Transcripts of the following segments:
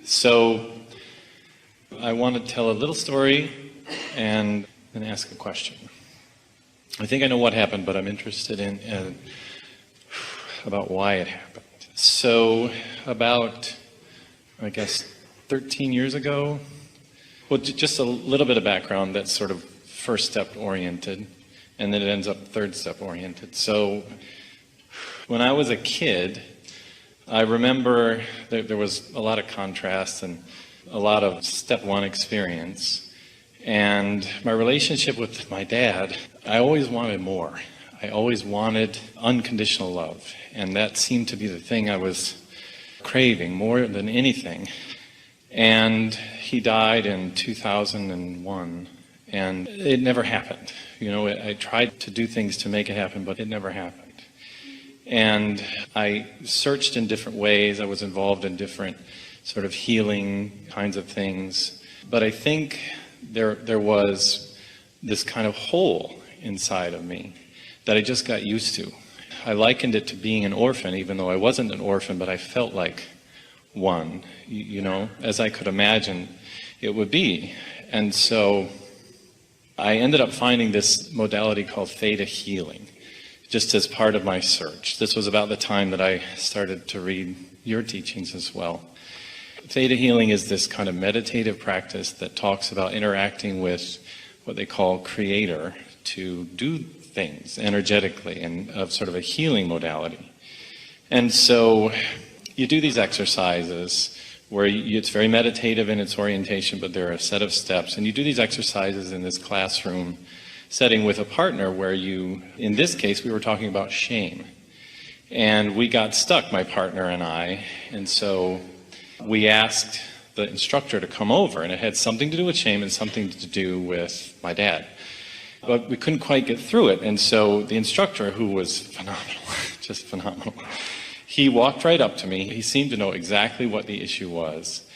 So I want to tell a little story and then ask a question. I think I know what happened, but I'm interested in about why it happened. So about, I guess, 13 years ago, well, just a little bit of background that's sort of first step oriented, and then it ends up third step oriented. So when I was a kid, I remember there was a lot of contrast and a lot of step one experience. And my relationship with my dad, I always wanted more. I always wanted unconditional love. And that seemed to be the thing I was craving more than anything. And he died in 2001, and it never happened. You know, I tried to do things to make it happen, but it never happened. And I searched in different ways. I was involved in different sort of healing kinds of things. But I think there was this kind of hole inside of me that I just got used to. I likened it to being an orphan, even though I wasn't an orphan, but I felt like one, you know, as I could imagine it would be. And so I ended up finding this modality called theta healing, just as part of my search. This was about the time that I started to read your teachings as well. Theta healing is this kind of meditative practice that talks about interacting with what they call Creator to do things energetically, and of sort of a healing modality. And so you do these exercises where it's very meditative in its orientation, but there are a set of steps, and you do these exercises in this classroom setting with a partner where you, in this case, we were talking about shame. And we got stuck, my partner and I, and so we asked the instructor to come over, and it had something to do with shame and something to do with my dad. But we couldn't quite get through it, and so the instructor, who was phenomenal, just phenomenal, he walked right up to me. He seemed to know exactly what the issue was,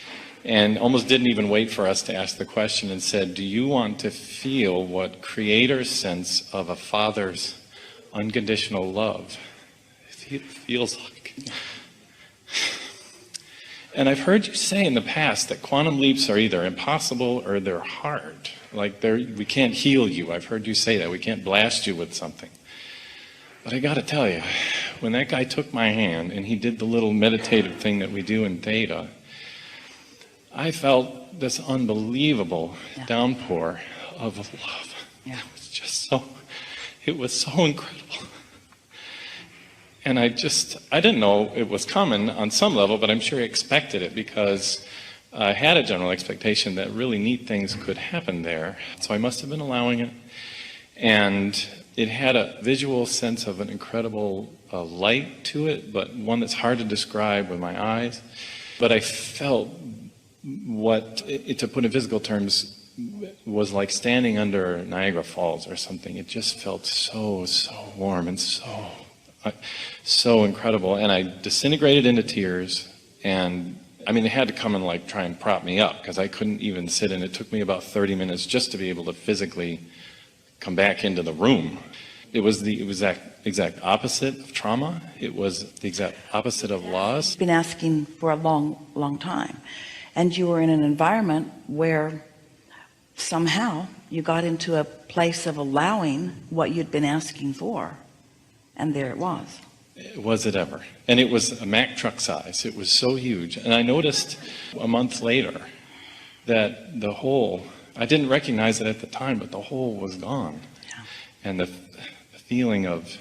and almost didn't even wait for us to ask the question, and said, "Do you want to feel what Creator's sense of a father's unconditional love feels like?" And I've heard you say in the past that quantum leaps are either impossible or they're hard. Like we can't heal you. I've heard you say that. We can't blast you with something. But I got to tell you, when that guy took my hand and he did the little meditative thing that we do in Theta, I felt this unbelievable downpour of love. Yeah. It was so incredible. And I didn't know it was coming on some level, but I'm sure I expected it because I had a general expectation that really neat things could happen there. So I must have been allowing it. And it had a visual sense of an incredible light to it, but one that's hard to describe with my eyes. But I felt what, to put in physical terms, was like standing under Niagara Falls or something. It just felt so warm and so incredible. And I disintegrated into tears. And I mean, they had to come and like try and prop me up because I couldn't even sit, and it took me about 30 minutes just to be able to physically come back into the room. It was the exact opposite of trauma. It was the exact opposite of loss. You've been asking for a long time, and you were in an environment where somehow you got into a place of allowing what you'd been asking for, and there it was. Was it ever? And it was a Mack truck size. It was so huge. And I noticed a month later that the hole, I didn't recognize it at the time, but the hole was gone. Yeah. And the feeling of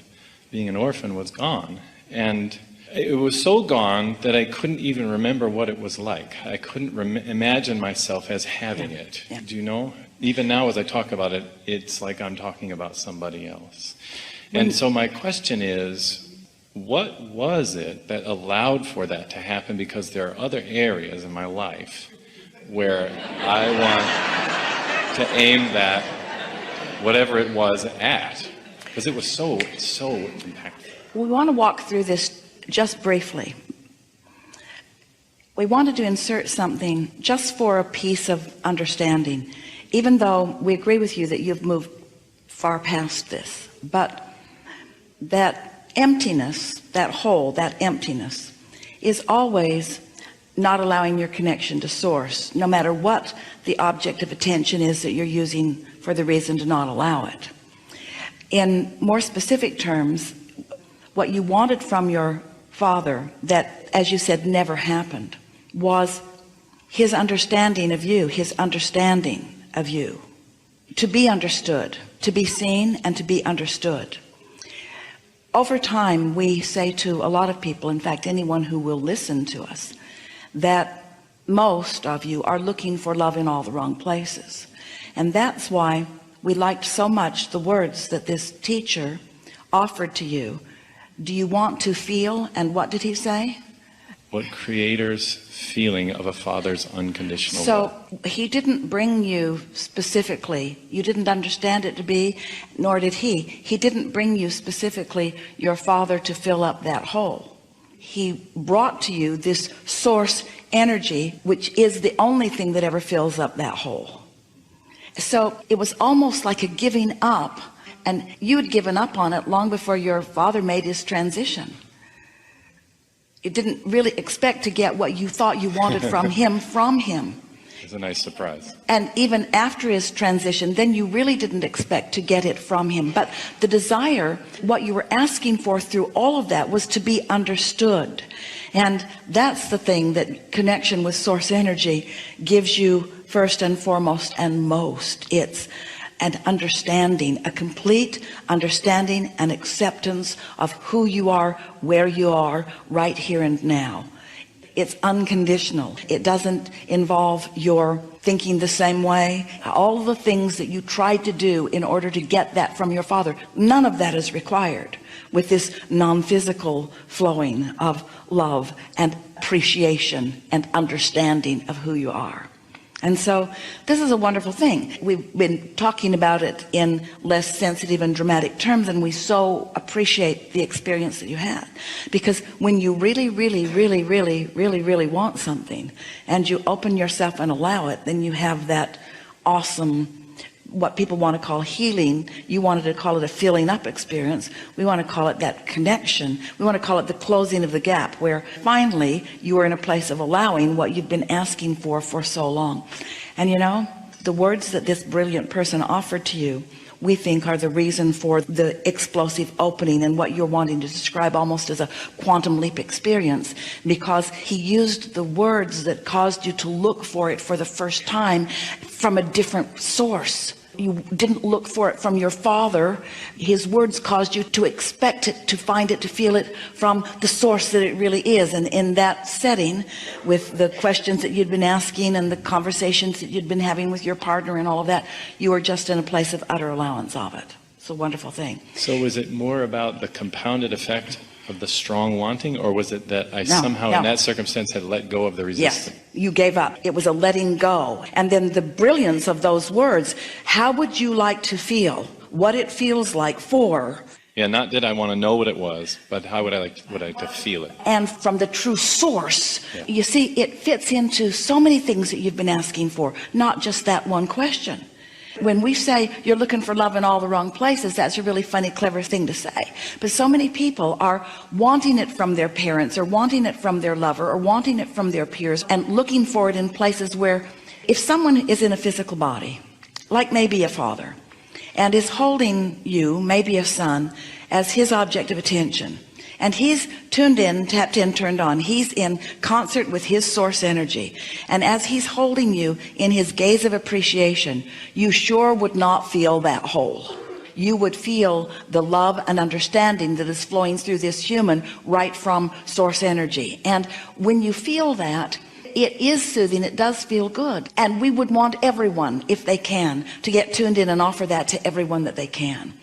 being an orphan was gone. And it was so gone that I couldn't even remember what it was like. I couldn't imagine myself as having it. Yeah. Do you know? Even now as I talk about it, it's like I'm talking about somebody else. And so my question is, what was it that allowed for that to happen? Because there are other areas in my life where I want to aim that, whatever it was, at. Because it was so impactful. We want to walk through this just briefly. We wanted to insert something just for a piece of understanding, even though we agree with you that you've moved far past this. But that emptiness, that hole, that emptiness is always not allowing your connection to source, no matter what the object of attention is that you're using for the reason to not allow it. In more specific terms, what you wanted from your father that, as you said, never happened, was his understanding of you, to be understood, to be seen and to be understood. Over time, we say to a lot of people, in fact, anyone who will listen to us, that most of you are looking for love in all the wrong places. And that's why we liked so much the words that this teacher offered to you. Do you want to feel? And what did he say? What Creator's feeling of a father's unconditional So love. he didn't bring you specifically, you didn't understand it to be, nor did he didn't bring you specifically your father to fill up that hole. He brought to you this source energy, which is the only thing that ever fills up that hole. So it was almost like a giving up, and you had given up on it long before your father made his transition. You didn't really expect to get what you thought you wanted from him. It's a nice surprise. And even after his transition, then you really didn't expect to get it from him. But the desire, what you were asking for through all of that, was to be understood. And that's the thing that connection with source energy gives you first and foremost and most. It's an understanding, a complete understanding and acceptance of who you are, where you are, right here and now. It's unconditional. It doesn't involve your thinking the same way. All the things that you tried to do in order to get that from your father, none of that is required with this non-physical flowing of love and appreciation and understanding of who you are. And so this is a wonderful thing. We've been talking about it in less sensitive and dramatic terms, and we so appreciate the experience that you had. Because when you really want something and you open yourself and allow it, then you have that awesome, what people want to call healing. You wanted to call it a filling up experience. We want to call it that connection. We want to call it the closing of the gap, where finally you are in a place of allowing what you've been asking for so long. And you know, the words that this brilliant person offered to you, we think are the reason for the explosive opening and what you're wanting to describe almost as a quantum leap experience, because he used the words that caused you to look for it for the first time from a different source. You didn't look for it from your father. His words caused you to expect it, to find it, to feel it from the source that it really is. And in that setting, with the questions that you'd been asking and the conversations that you'd been having with your partner and all of that, you were just in a place of utter allowance of it. It's a wonderful thing. So was it more about the compounded effect of the strong wanting, or was it that I somehow in that circumstance had let go of the resistance? Yes, you gave up. It was a letting go. And then the brilliance of those words, how would you like to feel what it feels like for? Yeah, not did I want to know what it was, but how would I like to feel it? And from the true source, you see, it fits into so many things that you've been asking for, not just that one question. When we say you're looking for love in all the wrong places, that's a really funny, clever thing to say. But so many people are wanting it from their parents, or wanting it from their lover, or wanting it from their peers, and looking for it in places where, if someone is in a physical body, like maybe a father, and is holding you, maybe a son, as his object of attention, and he's tuned in, tapped in, turned on, he's in concert with his source energy, and as he's holding you in his gaze of appreciation, you sure would not feel that hole. You would feel the love and understanding that is flowing through this human right from source energy. And when you feel that, it is soothing. It does feel good. And we would want everyone, if they can, to get tuned in and offer that to everyone that they can.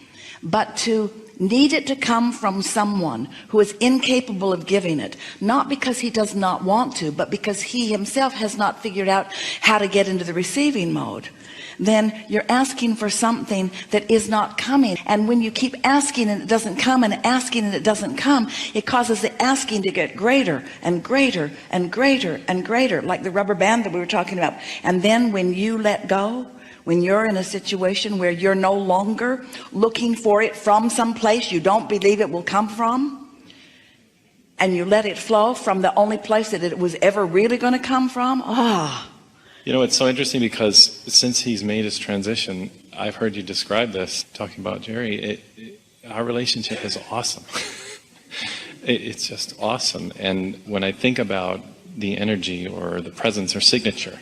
But to need it to come from someone who is incapable of giving it, not because he does not want to, but because he himself has not figured out how to get into the receiving mode, then you're asking for something that is not coming. And when you keep asking and it doesn't come, and asking and it doesn't come, it causes the asking to get greater and greater and greater and greater, like the rubber band that we were talking about. And then when you let go, when you're in a situation where you're no longer looking for it from some place you don't believe it will come from, and you let it flow from the only place that it was ever really going to come from. You know, it's so interesting because since he's made his transition, I've heard you describe this, talking about Jerry. Our relationship is awesome. It's just awesome. And when I think about the energy or the presence or signature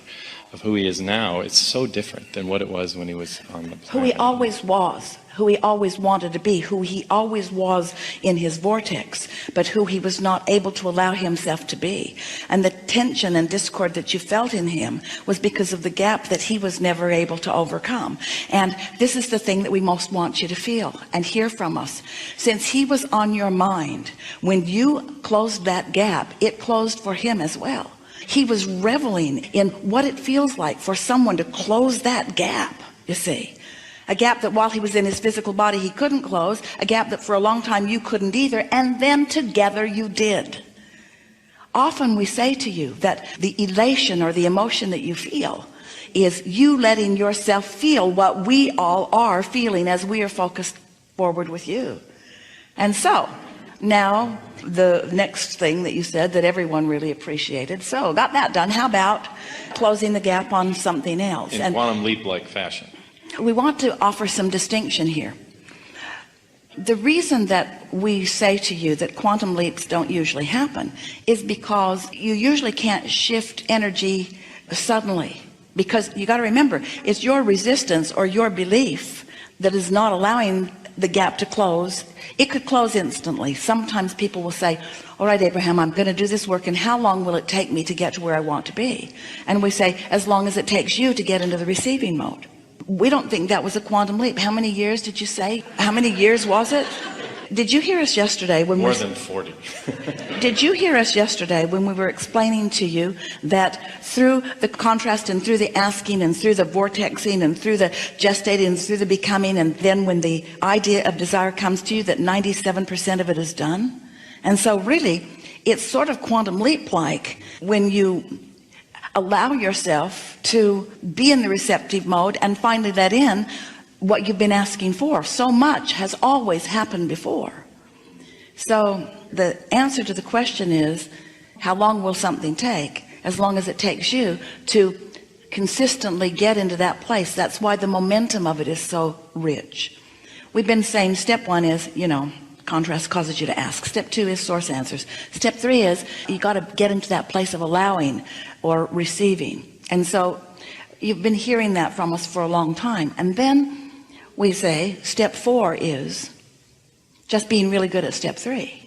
of who he is now, it's so different than what it was when he was on the planet. Who he always was, who he always wanted to be, who he always was in his vortex, but who he was not able to allow himself to be. And the tension and discord that you felt in him was because of the gap that he was never able to overcome. And this is the thing that we most want you to feel and hear from us. Since he was on your mind, when you closed that gap, it closed for him as well. He was reveling in what it feels like for someone to close that gap, you see. A gap that while he was in his physical body he couldn't close, a gap that for a long time you couldn't either, and then together you did. Often we say to you that the elation or the emotion that you feel is you letting yourself feel what we all are feeling as we are focused forward with you. And so now the next thing that you said that everyone really appreciated, so got that done. How about closing the gap on something else? In quantum leap-like fashion. We want to offer some distinction here. The reason that we say to you that quantum leaps don't usually happen is because you usually can't shift energy suddenly, because you got to remember, it's your resistance or your belief that is not allowing the gap to close. It could close instantly. Sometimes people will say, all right, Abraham, I'm going to do this work, and how long will it take me to get to where I want to be? And we say, as long as it takes you to get into the receiving mode. We don't think that was a quantum leap. How many years did you say? How many years was it? Did you hear us yesterday when more than 40? Did you hear us yesterday when we were explaining to you that through the contrast and through the asking and through the vortexing and through the gestating and through the becoming, and then when the idea of desire comes to you, that 97% of it is done? And so really it's sort of quantum leap like when you allow yourself to be in the receptive mode and finally let in what you've been asking for. So much has always happened before. So the answer to the question is, how long will something take? As long as it takes you to consistently get into that place. That's why the momentum of it is so rich. We've been saying step one is, contrast causes you to ask. Step two is source answers. Step three is you got to get into that place of allowing or receiving. And so you've been hearing that from us for a long time. And then we say step four is just being really good at step three.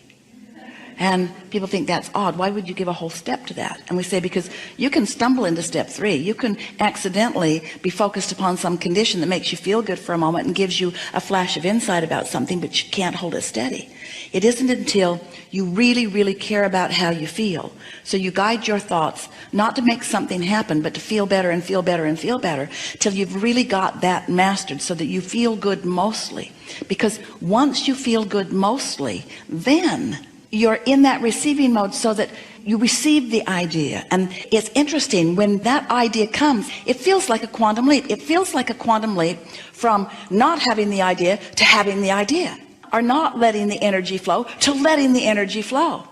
And people think that's odd. Why would you give a whole step to that? And we say, because you can stumble into step three. You can accidentally be focused upon some condition that makes you feel good for a moment and gives you a flash of insight about something, but you can't hold it steady. It isn't until you really, really care about how you feel. So you guide your thoughts, not to make something happen, but to feel better and feel better and feel better, till you've really got that mastered so that you feel good mostly. Because once you feel good mostly, then you're in that receiving mode so that you receive the idea. And it's interesting, when that idea comes, it feels like a quantum leap. It feels like a quantum leap from not having the idea to having the idea, or not letting the energy flow to letting the energy flow.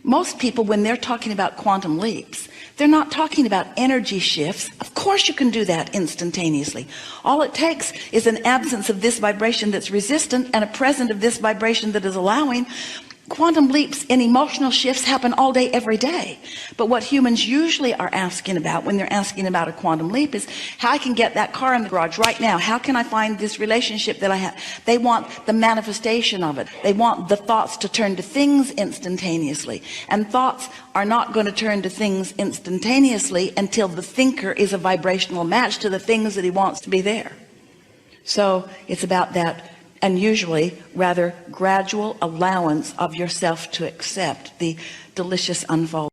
Most people, when they're talking about quantum leaps, they're not talking about energy shifts. Of course you can do that instantaneously. All it takes is an absence of this vibration that's resistant and a present of this vibration that is allowing. Quantum leaps and emotional shifts happen all day, every day. But what humans usually are asking about when they're asking about a quantum leap is how I can get that car in the garage right now. How can I find this relationship that I have? They want the manifestation of it. They want the thoughts to turn to things instantaneously. And thoughts are not going to turn to things instantaneously until the thinker is a vibrational match to the things that he wants to be there. So it's about that unusually rather gradual allowance of yourself to accept the delicious unfolding.